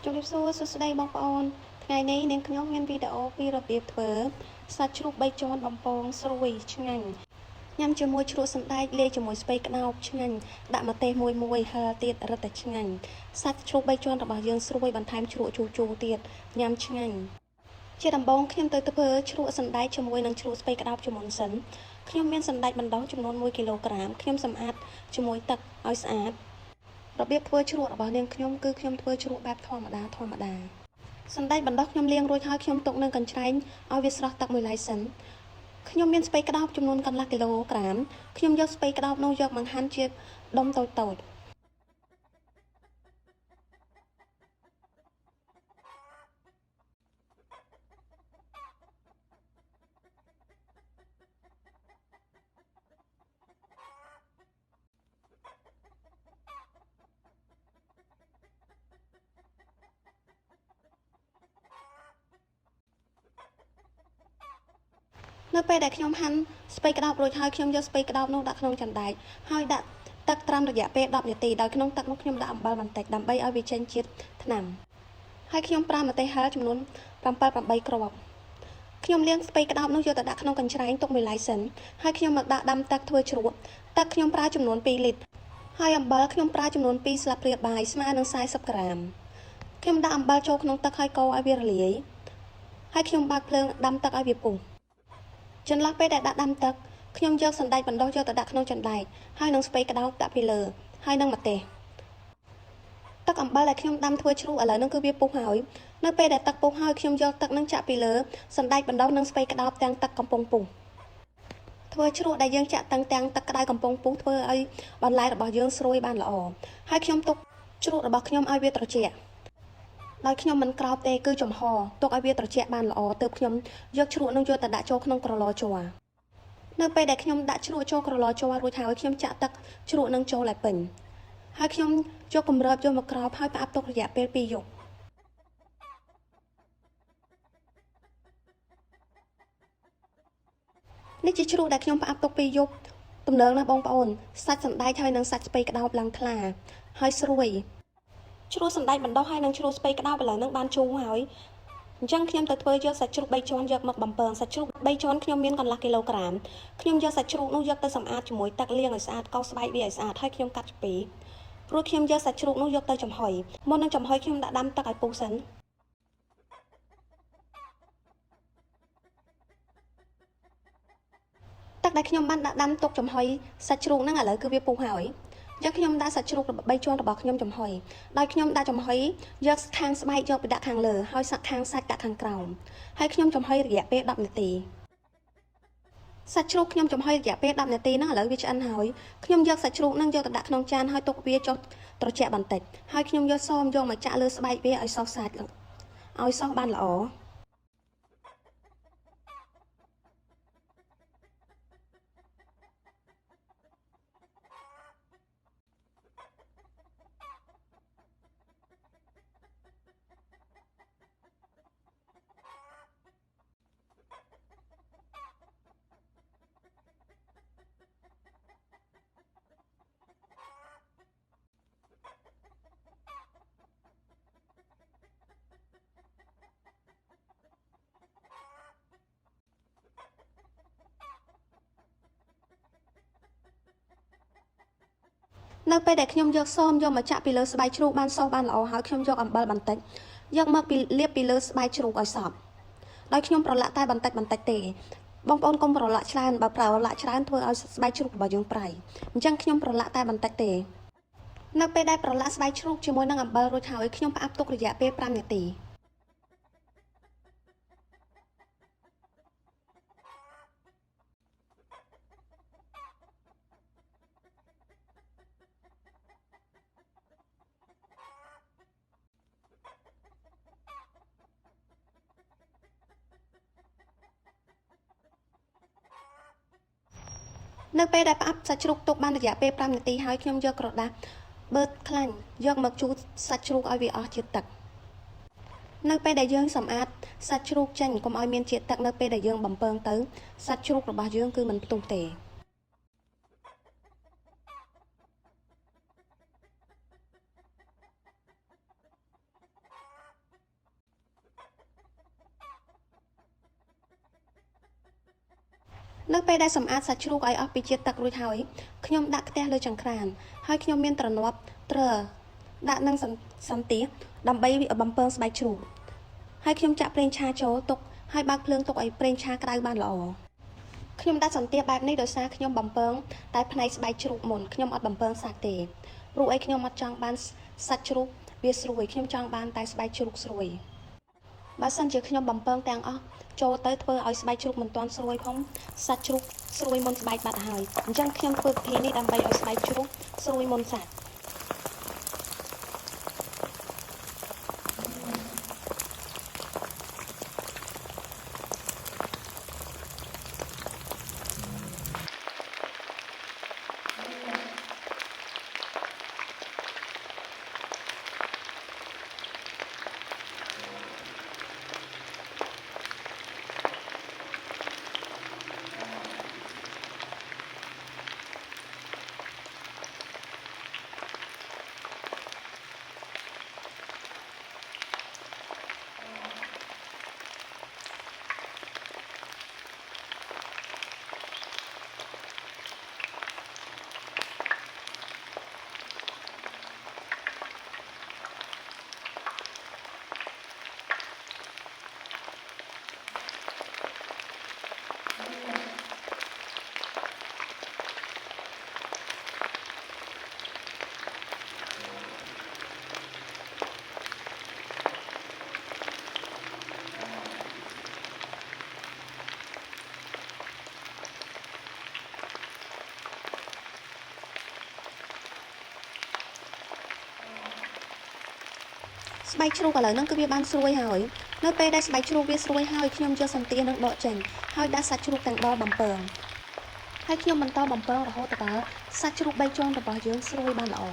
ជំរាបសួរសួស្តីបងប្អូនថ្ងៃនេះនាងខ្ញុំមានវីដេអូពីរបៀបធ្វើសាច់ជ្រូក3ជាន់បំពងស្រួយឆ្ងាញ់ញ៉ាំជាមួយជ្រក់សណ្តែកលាយជាមួយស្ពៃក្តោបឆ្ងាញ់ដាក់ម្ទេសមួយហឹរទៀតរឹតតែឆ្ងាញ់សាច់ជ្រូក3ជាន់របស់យើងស្រួយបន្ថែមជ្រក់ជូរទៀតញ៉ាំឆ្ងាញ់ជាដំបូងខ្ញុំទៅធ្វើជ្រក់សណ្តែកជាមួយនឹងជ្រក់ស្ពៃក្តោបជាមុនសិនខ្ញុំមានសណ្តែកបណ្ដុះចំនួន1គីឡូក្រាមខ្ញុំសម្អាតជាមួយទឹកឲ្យស្អាតរបៀបធ្វើជ្រក់របស់នាងខ្ញុំគឺខ្ញុំធ្វើជ្រក់បែបធម្មតាសណ្តែកបណ្ដុះខ្ញុំលាងរួចហើយខ្ញុំទុកនៅកញ្ច្រែងឲ្យវាស្រស់ទឹកមួយឡែកសិនខ្ញុំមានស្ពៃក្តោបចំនួនកន្លះគីឡូក្រាមខ្ញុំយកស្ពៃក្តោបនោះយកមកហាន់ជាដុំតូចនៅពេលដែលខ្ញុំហាន់ស្ពៃក្តោបរួចហើយខ្ញុំយកស្ពៃក្តោបនោះដាក់ក្នុងចង្ដែកហើយដាក់ទឹកត្រាំរយៈពេល10នាទីដោយក្នុងទឹកនោះខ្ញុំដាក់អំបិលបន្តិចដើម្បីឲ្យវាចេញជាតិថ្នាំហើយខ្ញុំប្រើម្ទេសហឹរចំនួន7-8គ្រាប់ខ្ញុំលាងស្ពៃក្តោបនោះយកទៅដាក់ក្នុងកញ្ច្រែងទុកមួយឡែកសិនហើយខ្ញុំមកដាក់ដាំទឹកធ្វើជ្រក់ទឹកខ្ញុំប្រើចំនួន2លីត្រហើយអំបិលខ្ញុំប្រើចំនួន2ស្លាបព្រាបាយស្មើនឹង40ក្រាមខ្ញុំដាក់អំបិលចូលក្នុងទឹកហើយកូរឲ្យវារលាយហើយខ្ញុំបើកភ្លើងដាំទឹកឲ្យវាពុះចន្លោះពេលដែលដាក់ដាំទឹកខ្ញុំយកសណ្តែកបណ្ដុះយកទៅដាក់ក្នុងចង្ដែកហើយនឹងស្ពៃក្តោបដាក់ពីលើហើយនឹងម្ទេសទឹកអំបិលដែលខ្ញុំដាំធ្វើជ្រក់ឥឡូវហ្នឹងគឺវាពុះហើយនៅពេលដែលទឹកពុះហើយខ្ញុំយកទឹកនឹងចាក់ពីលើសណ្តែកបណ្ដុះនិងស្ពៃក្តោបទាំងទឹកកំពុងពុះធ្វើជ្រក់ដែលយើងចាក់ទាំងទឹកក្តៅកំពុងពុះធ្វើឲ្យបន្លែរបស់យើងស្រួយបានល្អហើយខ្ញុំទុកជ្រក់របស់ខ្ញុំឲ្យវាត្រជាក់ដោយខ្ញុំមិនក្រោបទេគឺចំហទុកឲ្យវាត្រជាក់បានល្អទើបខ្ញុំយកជ្រក់នឹងយកទៅដាក់ចូលក្នុងក្រឡជ័រនៅពេលដែលខ្ញុំដាក់ជ្រក់ចូលក្រឡជ័ររួចហើយខ្ញុំចាក់ទឹកជ្រក់នឹងចូលឲ្យពេញហើយខ្ញុំយកគម្របយកមកក្រោបហើយផ្អាប់ទុករយៈពេល2យប់នេះជាជ្រក់ដែលខ្ញុំផ្អាប់ទុក2យប់ទំនើងណាស់បងប្អូនសាច់សណ្តែកហើយនឹងសាច់ស្ពៃក្តោបឡើងថ្លាហើយស្រួយជ្រក់សណ្តែកបណ្ដុះហើយនឹងជ្រក់ស្ពៃក្តោបឥឡូវហ្នឹងបានជូរហើយអញ្ចឹងខ្ញុំទៅធ្វើយកសាច់ជ្រូក3ជាន់យកមកបំពងសាច់ជ្រូក3ជាន់ខ្ញុំមានកន្លះគីឡូក្រាមខ្ញុំយកសាច់ជ្រូកនោះយកទៅសម្អាតជាមួយទឹកលាងឲ្យស្អាតកោសស្បែកវាឲ្យស្អាតហើយខ្ញុំកាត់ពីព្រោះខ្ញុំយកសាច់ជ្រូកនោះយកទៅចំហុយមុននឹងចំហុយខ្ញុំដាក់ដាំទឹកឲ្យពុះសិនទឹកដែលខ្ញុំបានដាក់ដាំទុកចំហុយសាច់ជ្រូកហ្នឹងឥឡូវគឺវាពុះហើយអញ្ចឹងខ្ញុំដាក់សាច់ជ្រូក3ជាន់របស់ខ្ញុំចំហុយដោយខ្ញុំដាក់ចំហុយយកខាងស្បែកយកទៅដាក់ខាងលើហើយខាងសាច់ដាក់ខាងក្រោមហើយខ្ញុំចំហុយរយៈពេល10នាទីសាច់ជ្រូកខ្ញុំចំហុយរយៈពេល10នាទីហ្នឹងឥឡូវវាឆ្អិនហើយខ្ញុំយកសាច់ជ្រូកហ្នឹងយកទៅដាក់ក្នុងចានហើយទុកវាចុះត្រជាក់បន្តិចហើយខ្ញុំយកសមយកមកចាក់លើស្បែកវាឲ្យសោះសាច់ឲ្យសោះបានល្អនៅពេលដែលខ្ញុំយកសមយកមកចាក់ពីលើស្បែកជ្រូកបានសោះបានល្អហើយខ្ញុំយកអំបិលបន្តិចយកមកលាបពីលើស្បែកជ្រូកឲ្យសព្វដោយខ្ញុំប្រឡាក់តែបន្តិចទេបងប្អូនកុំប្រឡាក់ច្រើនបើប្រឡាក់ច្រើនធ្វើឲ្យស្បែកជ្រូករបស់យើងប្រៃអញ្ចឹងខ្ញុំប្រឡាក់តែបន្តិចទេនៅពេលដែលប្រឡាក់ស្បែកជ្រូកជាមួយនឹងអំបិលរួចហើយខ្ញុំផ្អាប់ទុករយៈពេល5នាទីនៅពេលដែលផ្អាប់សាច់ជ្រូកទុកបានរយៈពេល5នាទីហើយខ្ញុំយកក្រដាសបឺតខ្លាញ់យកមកជូតសាច់ជ្រូកឲ្យវាអស់ជាតិទឹកនៅពេលដែលយើងសម្អាតសាច់ជ្រូកចេញកុំឲ្យមានជាតិទឹកនៅពេលដែលយើងបំពងទៅសាច់ជ្រូករបស់យើងគឺមិនផ្ទុះទេ នៅពេលដែលសម្អាតសាច់ជ្រូកឲ្យអស់ពីជាតិទឹករួចហើយខ្ញុំដាក់ខ្ទះលើចង្ក្រានហើយខ្ញុំមានទ្រនាប់ទ្រើដាក់នឹងសន្ទះដើម្បីបំពងស្បែកជ្រូកហើយខ្ញុំចាក់ប្រេងឆាចូលទុកហើយបើកភ្លើងទុកឲ្យប្រេងឆាក្តៅបានល្អខ្ញុំដាក់សន្ទះបែបនេះដោយសារខ្ញុំបំពងតែផ្នែកស្បែកជ្រូកមុនខ្ញុំអត់បំពងសាច់ទេព្រោះអីខ្ញុំអត់ចង់បានសាច់ជ្រូកវាស្រួយខ្ញុំចង់បានតែស្បែកជ្រូកស្រួយបើសិនជាខ្ញុំបំពងទាំងអស់ចូលទៅធ្វើឲ្យស្បែកជ្រូកមិនទាន់ស្រួយផងសាច់ជ្រូកស្រួយមុនស្បែកបាត់ហើយអញ្ចឹងខ្ញុំធ្វើវិធីនេះដើម្បីឲ្យស្បែកជ្រូកស្រួយមុនសាច់ស្បែកជ្រូកឥឡូវហ្នឹងគឺវាបានស្រួយហើយនៅពេលដែលស្បែកជ្រូកវាស្រួយហើយខ្ញុំយកសន្ទះនឹងដកចេញហើយដាក់សាច់ជ្រូកទាំងដល់បំពងហើយខ្ញុំបន្តបំពងរហូតដល់សាច់ជ្រូក3ជាន់របស់យើងស្រួយបានល្អ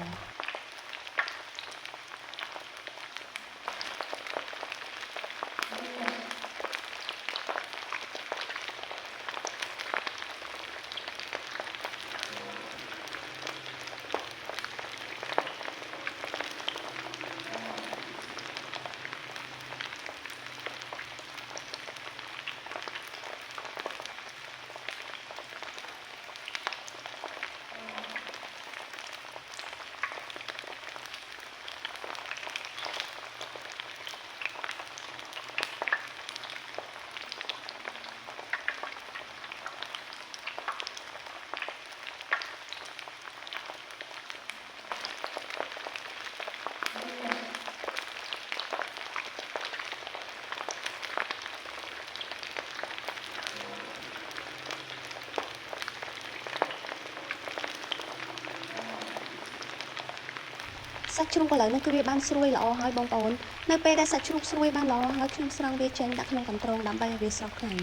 សាច់ជ្រូកឥឡូវនេះគឺវាបានស្រួយល្អហើយបងប្អូននៅពេលដែលសាច់ជ្រូកស្រួយបានល្អហើយខ្ញុំស្រង់វាចេញដាក់ក្នុងកន្ត្រងដើម្បីឲ្យវាស្រស់ខ្លាំង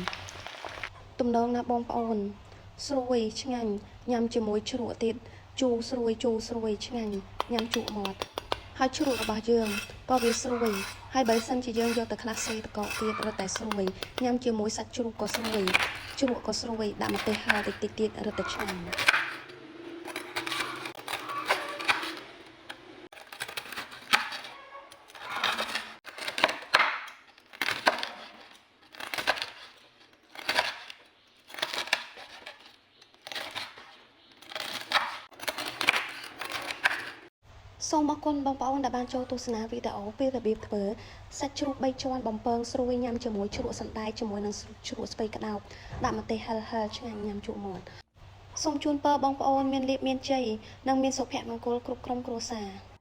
ទំនងណាបងប្អូនស្រួយឆ្ងាញ់ញ៉ាំជាមួយជ្រក់ទៀតជូរស្រួយឆ្ងាញ់ញ៉ាំជក់មាត់ហើយជ្រក់របស់យើងក៏វាស្រួយហើយបើសិនជាយើងយកទៅខ្លះសេតកកទៀតរត់តែស្រួយញ៉ាំជាមួយសាច់ជ្រូកក៏ស្រួយជ្រក់ក៏ស្រួយដាក់ម្ទេសហឹរតិចទៀតរត់តែឆ្ងាញ់សូមអរគុណបងប្អូនដែលបានចូលទស្សនាវីដេអូពីរបៀបធ្វើសាច់ជ្រូក3ជាន់បំពងស្រួយញ៉ាំជាមួយជ្រក់សណ្តែកជាមួយនឹងជ្រក់ស្ពៃក្តោបដាក់ម្ទេសហឹរឆ្ងាញ់ញ៉ាំជក់មាត់សូមជូនពរបងប្អូនមានលាភមានជ័យនិងមានសុភមង្គលគ្រប់ក្រុមគ្រួសារ